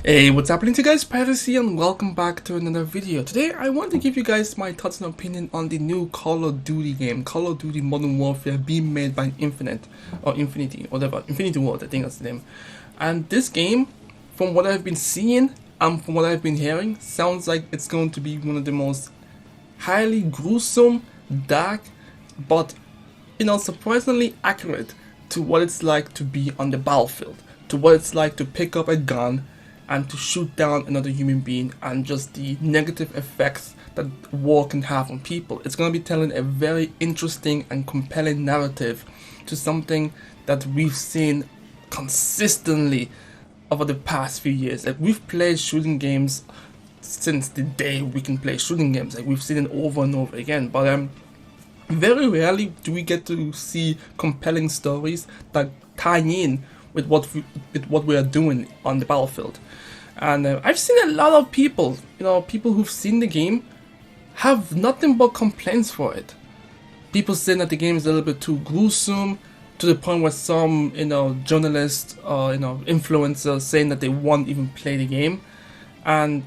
Hey, what's happening to you guys? Pyros here and welcome back to another video. Today I want to give you guys my thoughts and opinion on the new Call of Duty game, Call of Duty Modern Warfare, being made by Infinity, whatever, Infinity Ward, I think that's the name. And this game, from what I've been seeing and from what I've been hearing, sounds like it's going to be one of the most highly gruesome, dark, but surprisingly accurate to what it's like to be on the battlefield, to what it's like to pick up a gun and to shoot down another human being, and just the negative effects that war can have on people. It's going to be telling a very interesting and compelling narrative to something that we've seen consistently over the past few years. Like, we've played shooting games since the day we can play shooting games. Like, we've seen it over and over again, but very rarely do we get to see compelling stories that tie in with what we are doing on the battlefield. And I've seen a lot of people, people who've seen the game have nothing but complaints for it. People saying that the game is a little bit too gruesome, to the point where some, journalists or, influencers saying that they won't even play the game. And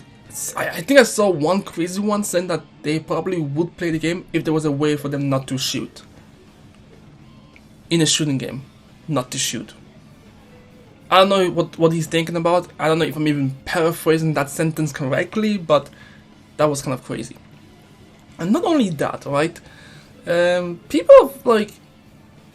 I think I saw one crazy one saying that they probably would play the game if there was a way for them not to shoot. In a shooting game, not to shoot. I don't know what he's thinking about. I don't know if I'm even paraphrasing that sentence correctly, but that was kind of crazy. And not only that, right? People like,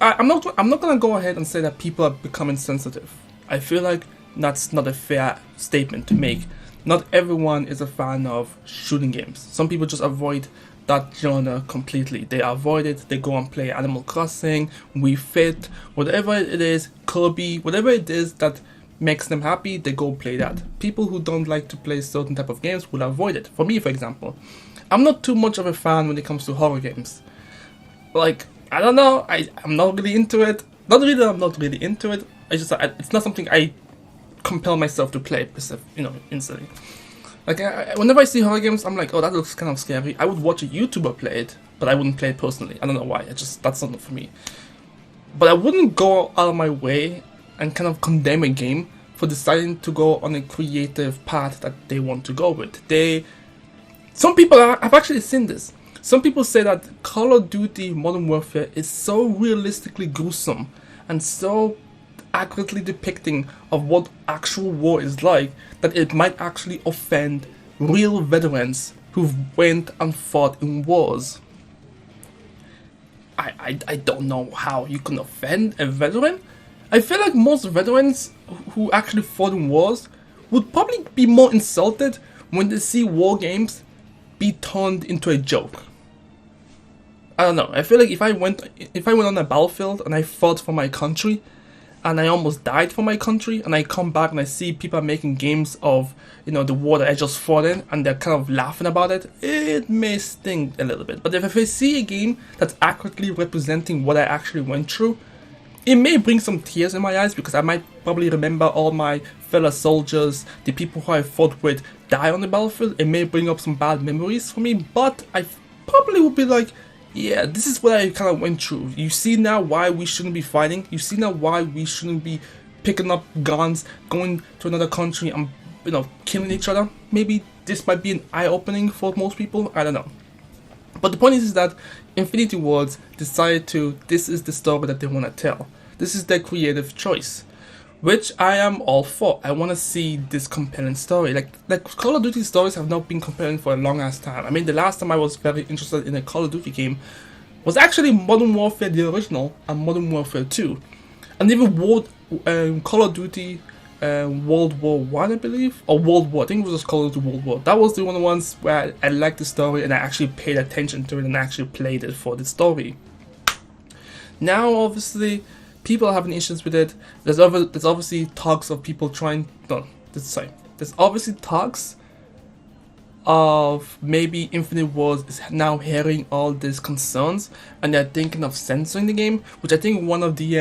I'm not gonna go ahead and say that people are becoming sensitive. I feel like that's not a fair statement to make. Not everyone is a fan of shooting games. Some people just avoid that genre completely. They avoid it. They go and play Animal Crossing, Wii Fit, whatever it is, Kirby, whatever it is that makes them happy, they go play that. People who don't like to play certain type of games will avoid it. For me, for example, I'm not too much of a fan when it comes to horror games. Like, I don't know, I'm not really into it. I'm not really into it. It's not something I compel myself to play, instantly. Like, whenever I see horror games, I'm like, oh, that looks kind of scary. I would watch a YouTuber play it, but I wouldn't play it personally. I don't know why. That's not for me. But I wouldn't go out of my way and kind of condemn a game for deciding to go on a creative path that they want to go with. Some people I've actually seen this. Some people say that Call of Duty Modern Warfare is so realistically gruesome and so accurately depicting of what actual war is like that it might actually offend real veterans who've went and fought in wars. I don't know how you can offend a veteran. I feel like most veterans who actually fought in wars would probably be more insulted when they see war games be turned into a joke. I don't know. I feel like if I went on a battlefield and I fought for my country and I almost died for my country, and I come back and I see people making games of, the war that I just fought in, and they're kind of laughing about it, it may sting a little bit. But if I see a game that's accurately representing what I actually went through, it may bring some tears in my eyes, because I might probably remember all my fellow soldiers, the people who I fought with, die on the battlefield. It may bring up some bad memories for me, but I probably would be like, yeah, this is what I kind of went through. You see now why we shouldn't be fighting. You see now why we shouldn't be picking up guns, going to another country and, killing each other. Maybe this might be an eye-opening for most people. I don't know. But the point is that Infinity Ward decided this is the story that they want to tell. This is their creative choice, which I am all for. I want to see this compelling story. Like Call of Duty stories have not been compelling for a long ass time. I mean, the last time I was very interested in a Call of Duty game was actually Modern Warfare the original and Modern Warfare 2. And even Call of Duty World War 1, I believe, or World War, I think it was just Call of Duty World War. That was the one of the ones where I liked the story and I actually paid attention to it and actually played it for the story. Now, obviously, people are having issues with it. There's obviously talks of people there's obviously talks of maybe Infinite Wars is now hearing all these concerns and they're thinking of censoring the game, which I think one of the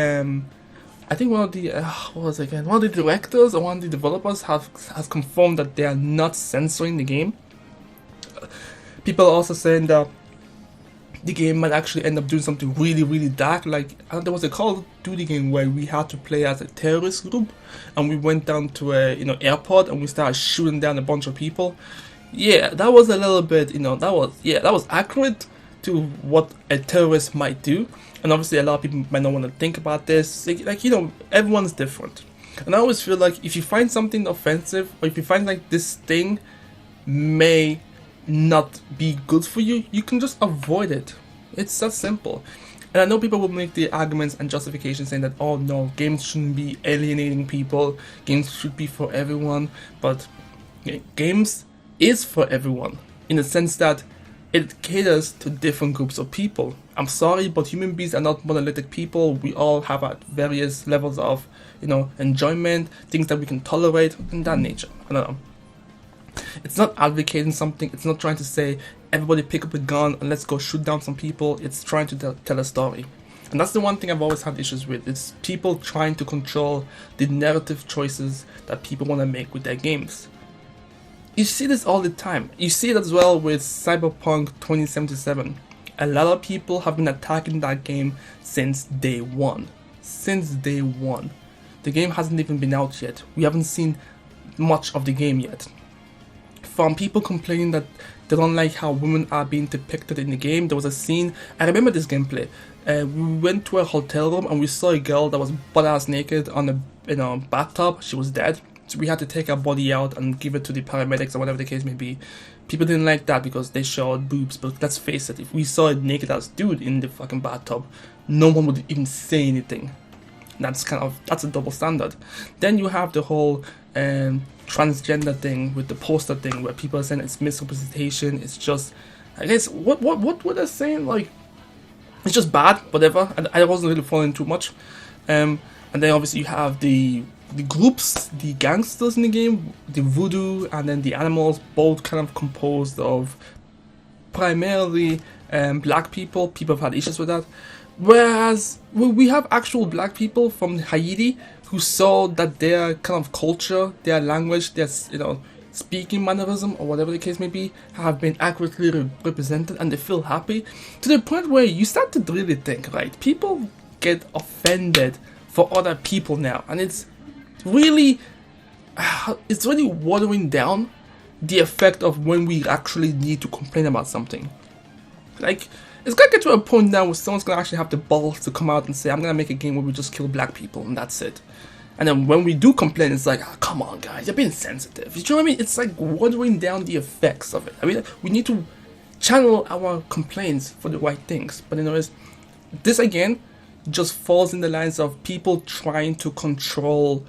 directors or one of the developers has confirmed that they are not censoring the game. People are also saying that the game might actually end up doing something really, really dark. Like, there was a Call of Duty game where we had to play as a terrorist group, and we went down to a airport and we started shooting down a bunch of people. Yeah, that was a little bit, that was accurate to what a terrorist might do. And obviously, a lot of people might not want to think about this. Like, everyone's different. And I always feel like if you find something offensive, or if you find like this thing may not be good for you, you can just avoid it. It's that simple. And I know people will make the arguments and justifications saying that, oh no, games shouldn't be alienating people, games should be for everyone. But games is for everyone, in the sense that it caters to different groups of people. I'm sorry, but human beings are not monolithic people. We all have at various levels of, enjoyment, things that we can tolerate, and that nature. I don't know. It's not advocating something. It's not trying to say, everybody pick up a gun and let's go shoot down some people. It's trying to tell a story. And that's the one thing I've always had issues with. It's people trying to control the narrative choices that people want to make with their games. You see this all the time. You see it as well with Cyberpunk 2077. A lot of people have been attacking that game since day one. Since day one. The game hasn't even been out yet. We haven't seen much of the game yet. From people complaining that they don't like how women are being depicted in the game. There was a scene, I remember this gameplay. We went to a hotel room and we saw a girl that was butt-ass naked on a bathtub. She was dead. So we had to take her body out and give it to the paramedics or whatever the case may be. People didn't like that because they showed boobs, but let's face it, if we saw a naked ass dude in the fucking bathtub, no one would even say anything. That's a double standard. Then you have the whole transgender thing with the poster thing where people are saying it's misrepresentation, it's just, I guess, what were they saying? Like, it's just bad, whatever. I wasn't really following too much. And then obviously you have the groups, the gangsters in the game, the voodoo and then the animals, both kind of composed of primarily black people. People have had issues with that. Whereas we have actual black people from Haiti who saw that their kind of culture, their language, their speaking mannerism or whatever the case may be have been accurately represented, and they feel happy to the point where you start to really think, right? People get offended for other people now, and it's really watering down the effect of when we actually need to complain about something. Like, it's gonna get to a point now where someone's gonna actually have the balls to come out and say, I'm gonna make a game where we just kill black people and that's it. And then when we do complain, it's like, oh, come on guys, you're being sensitive. You know what I mean? It's like watering down the effects of it. I mean, we need to channel our complaints for the right things. But anyways, this again just falls in the lines of people trying to control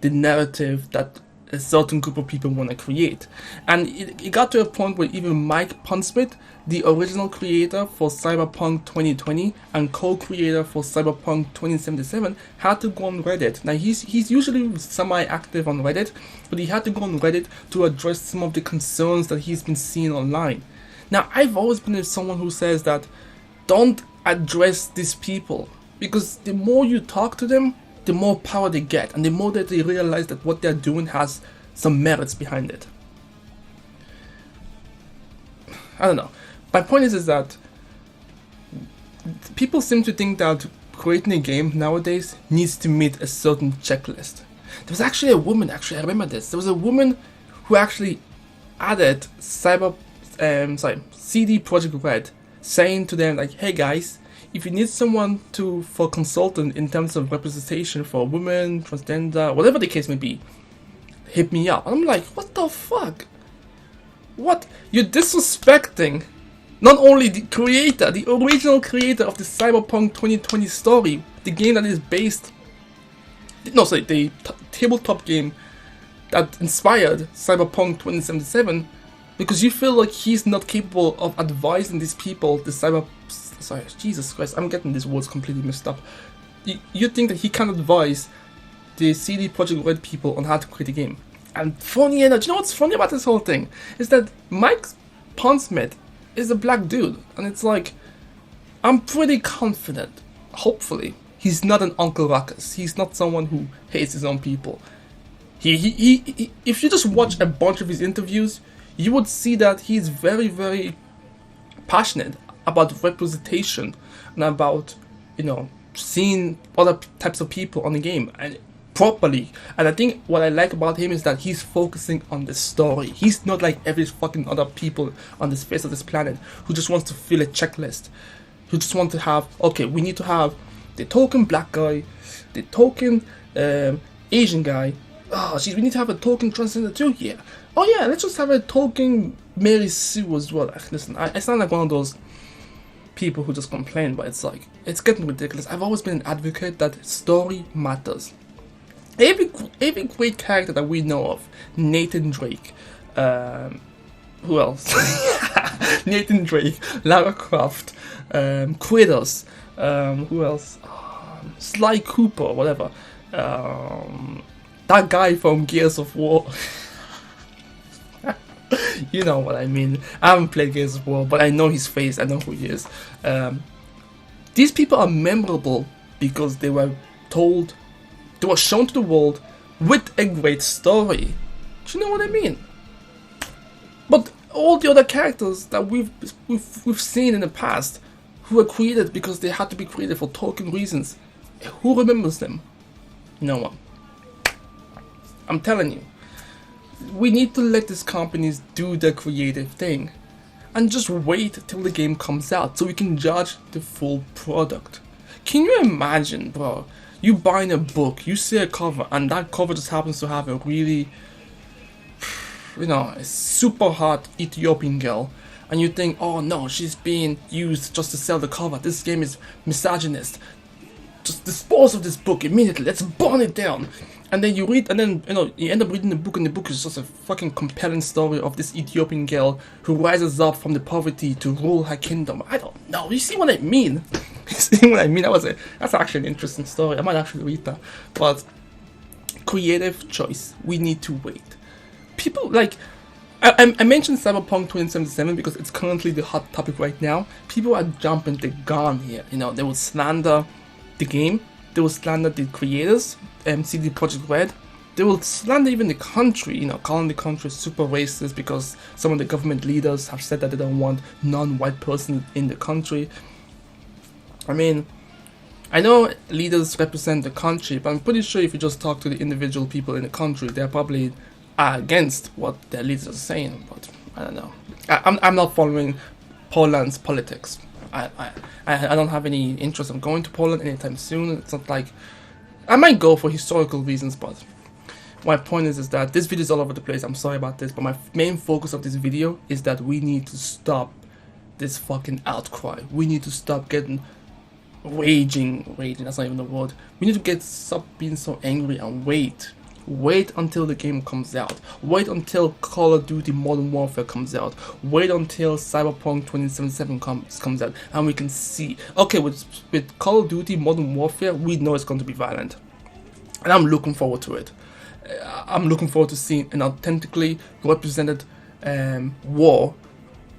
the narrative that a certain group of people want to create. And it got to a point where even Mike Pondsmith, the original creator for Cyberpunk 2020 and co-creator for Cyberpunk 2077, had to go on Reddit. Now he's usually semi-active on Reddit, but he had to go on Reddit to address some of the concerns that he's been seeing online. Now I've always been someone who says that don't address these people, because the more you talk to them, the more power they get, and the more that they realize that what they're doing has some merits behind it. I don't know. My point is that people seem to think that creating a game nowadays needs to meet a certain checklist. There was actually a woman, I remember this. There was a woman who actually added CD Projekt Red, saying to them like, hey guys, if you need someone for consultant in terms of representation for women, transgender, whatever the case may be, hit me up. And I'm like, what the fuck? What? You're disrespecting not only the creator, the original creator of the Cyberpunk 2020 story, the game that is based, the tabletop game that inspired Cyberpunk 2077, because you feel like he's not capable of advising these people, Jesus Christ, I'm getting these words completely messed up. You think that he can advise the CD Projekt Red people on how to create a game. And funny enough, do you know what's funny about this whole thing? Is that Mike Pondsmith is a black dude. And it's like, I'm pretty confident, hopefully, he's not an Uncle Ruckus. He's not someone who hates his own people. He if you just watch a bunch of his interviews, you would see that he's very, very passionate about representation and about, you know, seeing other types of people on the game and properly. And I think what I like about him is that he's focusing on the story. He's not like every fucking other people on this face of this planet who just wants to fill a checklist, who just want to have, okay, we need to have the token black guy, the token Asian guy. Oh, jeez, we need to have a token transgender too. Yeah. Oh yeah, let's just have a token Mary Sue as well. Listen, I sound like one of those people who just complain, but it's like, it's getting ridiculous. I've always been an advocate that story matters. Every great character that we know of, Nathan Drake, who else? Nathan Drake, Lara Croft, Pyros, who else? Sly Cooper, whatever. That guy from Gears of War. You know what I mean. I haven't played Gears of War, but I know his face. I know who he is. These people are memorable because they were told, they were shown to the world with a great story. Do you know what I mean? But all the other characters that we've seen in the past, who were created because they had to be created for token reasons, who remembers them? No one. I'm telling you. We need to let these companies do their creative thing and just wait till the game comes out so we can judge the full product. Can you imagine, bro? You buying a book, you see a cover, and that cover just happens to have a really, you know, a super hot Ethiopian girl, and you think, oh no, she's being used just to sell the cover. This game is misogynist. Just dispose of this book immediately. Let's burn it down. And then you read, and then, you know, you end up reading the book, and the book is just a fucking compelling story of this Ethiopian girl who rises up from the poverty to rule her kingdom. I don't know. You see what I mean? You see what I mean? That's actually an interesting story. I might actually read that. But creative choice. We need to wait. People like, I mentioned Cyberpunk 2077 because it's currently the hot topic right now. People are jumping the gun here. You know, they will slander the game. They will slander the creators, CD Projekt Red. They will slander even the country, you know, calling the country super racist because some of the government leaders have said that they don't want non-white person in the country. I mean, I know leaders represent the country, but I'm pretty sure if you just talk to the individual people in the country, they're probably against what their leaders are saying. But I don't know. I'm not following Poland's politics. I don't have any interest in going to Poland anytime soon. It's not like I might go for historical reasons, but my point is that this video is all over the place. I'm sorry about this, but my main focus of this video is that we need to stop this fucking outcry. We need to stop getting raging, that's not even the word. We need to stop being so angry and wait until the game comes out. Wait until Call of Duty Modern Warfare comes out. Wait until Cyberpunk 2077 comes out, and we can see, okay, with Call of Duty Modern Warfare, we know it's going to be violent, and I'm looking forward to it. I'm looking forward to seeing an authentically represented war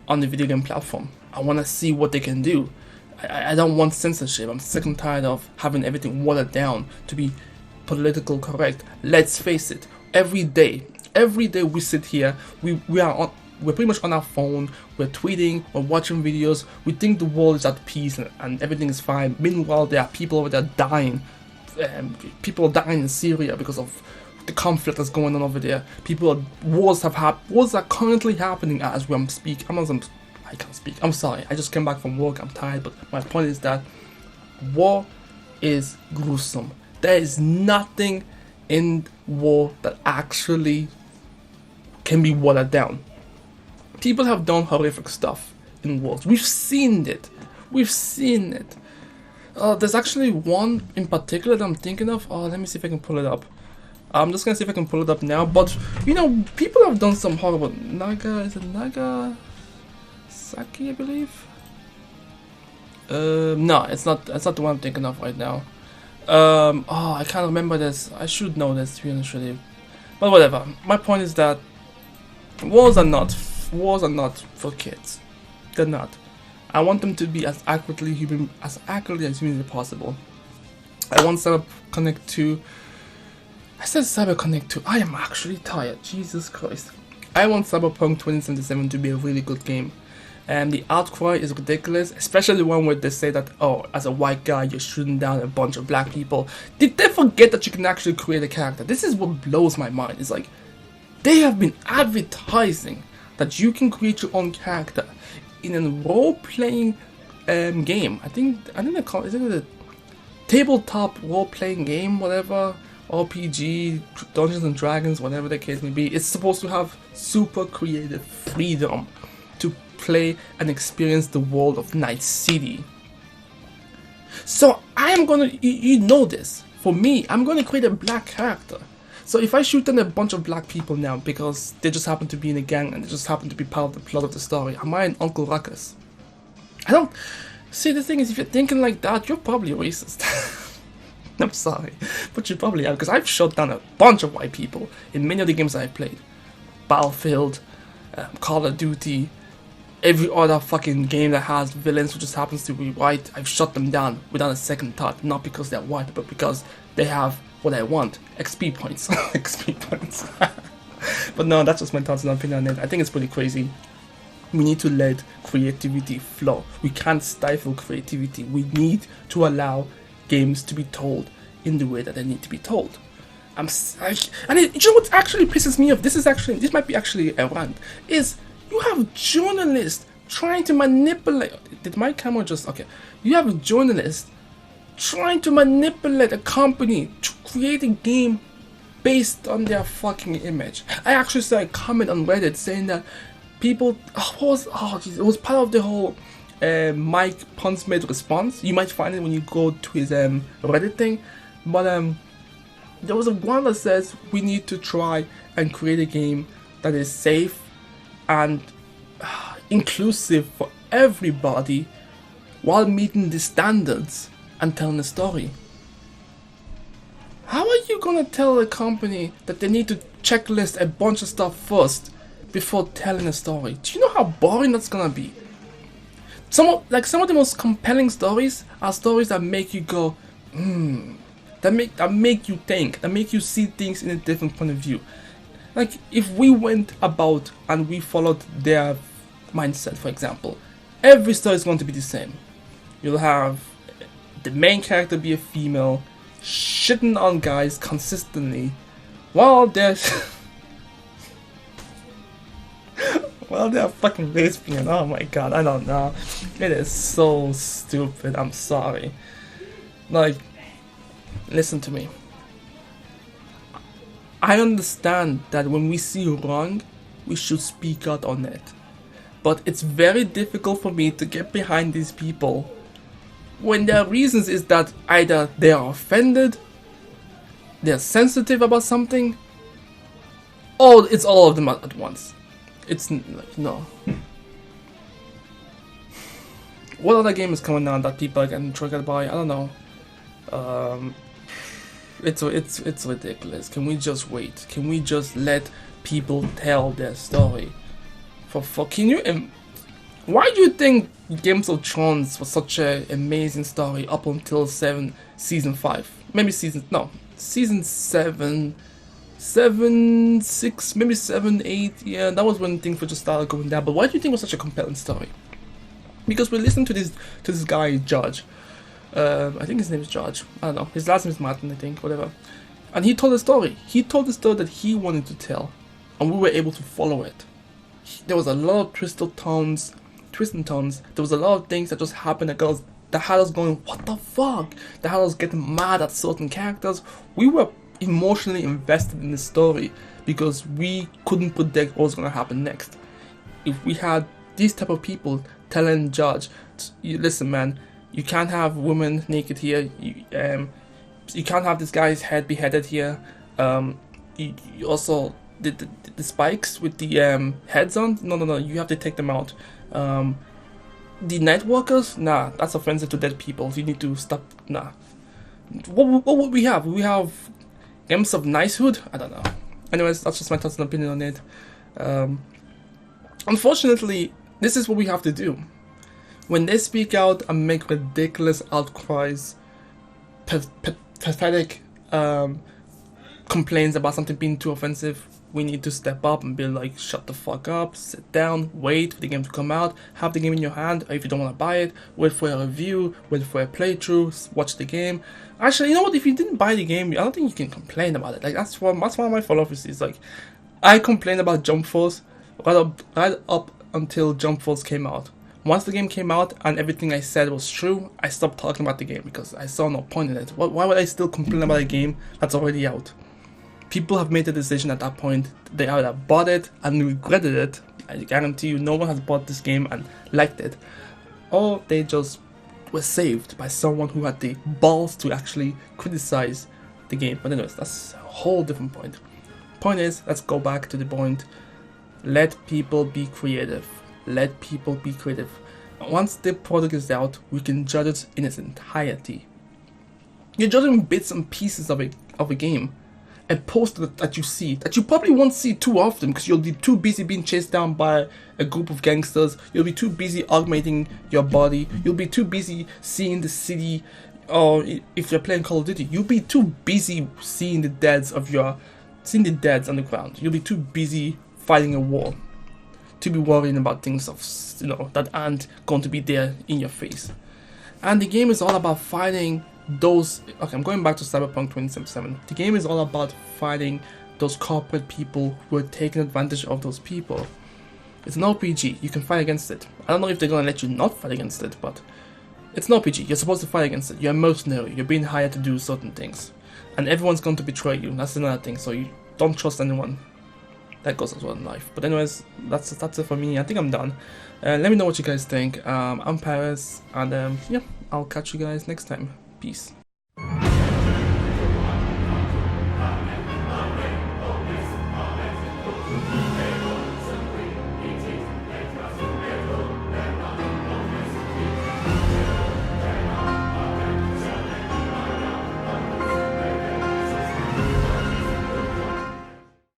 on the video game platform. I want to see what they can do. I don't want censorship. I'm sick and tired of having everything watered down to be political correct. Let's face it, every day we sit here, we're pretty much on our phone, we're tweeting, we're watching videos, we think the world is at peace and everything is fine. Meanwhile, there are people over there dying. People are dying in Syria because of the conflict that's going on over there. Wars are currently happening as we speak. I can't speak. I'm sorry. I just came back from work. I'm tired. But my point is that war is gruesome. There is nothing in war that actually can be watered down. People have done horrific stuff in wars. We've seen it. There's actually one in particular that I'm thinking of. Oh, let me see if I can pull it up. I'm just gonna see if I can pull it up now. But you know, people have done some horrible. Is it Nagasaki, I believe? No, it's not. It's not the one I'm thinking of right now. I can't remember this. I should know this, to be honest with you. But whatever. My point is that wars are not for kids. They're not. I want them to be as accurately as humanly possible. I want Cyber Connect 2. I said Cyber Connect 2. I am actually tired. Jesus Christ. I want Cyberpunk 2077 to be a really good game. And the outcry is ridiculous, especially the one where they say that, oh, as a white guy, you're shooting down a bunch of black people. Did they forget that you can actually create a character? This is what blows my mind. It's like, they have been advertising that you can create your own character in a role-playing game. I think they call it, is it a tabletop role-playing game, whatever, RPG, Dungeons and Dragons, whatever the case may be. It's supposed to have super creative freedom to play and experience the world of Night City. So I am gonna, you know this, for me, I'm gonna create a black character. So if I shoot down a bunch of black people now because they just happen to be in a gang and they just happen to be part of the plot of the story, am I an Uncle Ruckus? I don't... See, the thing is, if you're thinking like that, you're probably racist. I'm sorry, but you probably are, because I've shot down a bunch of white people in many of the games I've played. Battlefield, Call of Duty, every other fucking game that has villains who just happens to be white, I've shot them down without a second thought, not because they're white, but because they have what I want, XP points. XP points. But no, that's just my thoughts and opinion on it. I think it's pretty crazy. We need to let creativity flow. We can't stifle creativity. We need to allow games to be told in the way that they need to be told. You know what actually pisses me off? This might be actually a rant. Is you have journalists trying to manipulate. Did my camera just okay? You have a journalist trying to manipulate a company to create a game based on their fucking image. I actually saw a comment on Reddit saying that people, it was part of the whole Mike Pondsmith response. You might find it when you go to his Reddit thing, but there was a one that says we need to try and create a game that is safe and inclusive for everybody while meeting the standards and telling a story. How are you gonna tell a company that they need to checklist a bunch of stuff first before telling a story? Do you know how boring that's gonna be? Some of the most compelling stories are stories that make you go, that make you think, that make you see things in a different point of view. Like if we went about and we followed their mindset, for example, every story is going to be the same. You'll have the main character be a female, shitting on guys consistently, while they're fucking lesbian. Oh my god, I don't know. It is so stupid. I'm sorry. Like, listen to me. I understand that when we see wrong, we should speak out on it. But it's very difficult for me to get behind these people when their reasons is that either they are offended, they're sensitive about something, or it's all of them at once. It's like, no. What other game is coming out that people are getting triggered by? I don't know. It's ridiculous. Can we just wait? Can we just let people tell their story? Can you? Why do you think Games of Thrones was such an amazing story up until season 5? Maybe season 7, 6, maybe 7, 8. Yeah, that was when things just started going down. But why do you think it was such a compelling story? Because we listened to this guy Judge. I think his name is Judge. I don't know. His last name is Martin, I think. Whatever. And he told a story. He told the story that he wanted to tell, and we were able to follow it. There was a lot of twists and turns. There was a lot of things that just happened that had us going, what the fuck? That had us getting mad at certain characters. We were emotionally invested in the story because we couldn't predict what was going to happen next. If we had these type of people telling Judge, listen man, you can't have women naked here, you can't have this guy's head beheaded here, you also, the spikes with the heads on, no, you have to take them out. The night walkers, nah, that's offensive to dead people, you need to stop, nah. What would we have? We have Games of Nicehood? I don't know. Anyways, that's just my thoughts and opinion on it. Unfortunately, this is what we have to do. When they speak out and make ridiculous outcries, pathetic complaints about something being too offensive, we need to step up and be like, shut the fuck up, sit down, wait for the game to come out, have the game in your hand, or if you don't want to buy it, wait for a review, wait for a playthrough, watch the game. Actually, you know what, if you didn't buy the game, I don't think you can complain about it. Like, that's one of my philosophies. Like, I complained about Jump Force right up until Jump Force came out. Once the game came out and everything I said was true, I stopped talking about the game because I saw no point in it. Why would I still complain about a game that's already out? People have made the decision at that point. They either bought it and regretted it. I guarantee you no one has bought this game and liked it. Or they just were saved by someone who had the balls to actually criticize the game. But anyways, that's a whole different point. Point is, let's go back to the point. Let people be creative. Let people be creative. Once the product is out, we can judge it in its entirety. You're judging bits and pieces of a game. A poster that you see, that you probably won't see too often because you'll be too busy being chased down by a group of gangsters. You'll be too busy augmenting your body. You'll be too busy seeing the city, or if you're playing Call of Duty, you'll be too busy seeing the deads on the ground. You'll be too busy fighting a war to be worrying about things of, that aren't going to be there in your face. And the game is all about fighting those. Okay, I'm going back to Cyberpunk 2077. The game is all about fighting those corporate people who are taking advantage of those people. It's an RPG. You can fight against it. I don't know if they're gonna let you not fight against it, but it's an RPG. You're supposed to fight against it. You're a mercenary. You're being hired to do certain things, and everyone's going to betray you. That's another thing. So you don't trust anyone. That goes as well in life. But anyways, that's it for me. I think I'm done. Let me know what you guys think. I'm Pyros, and yeah, I'll catch you guys next time. Peace.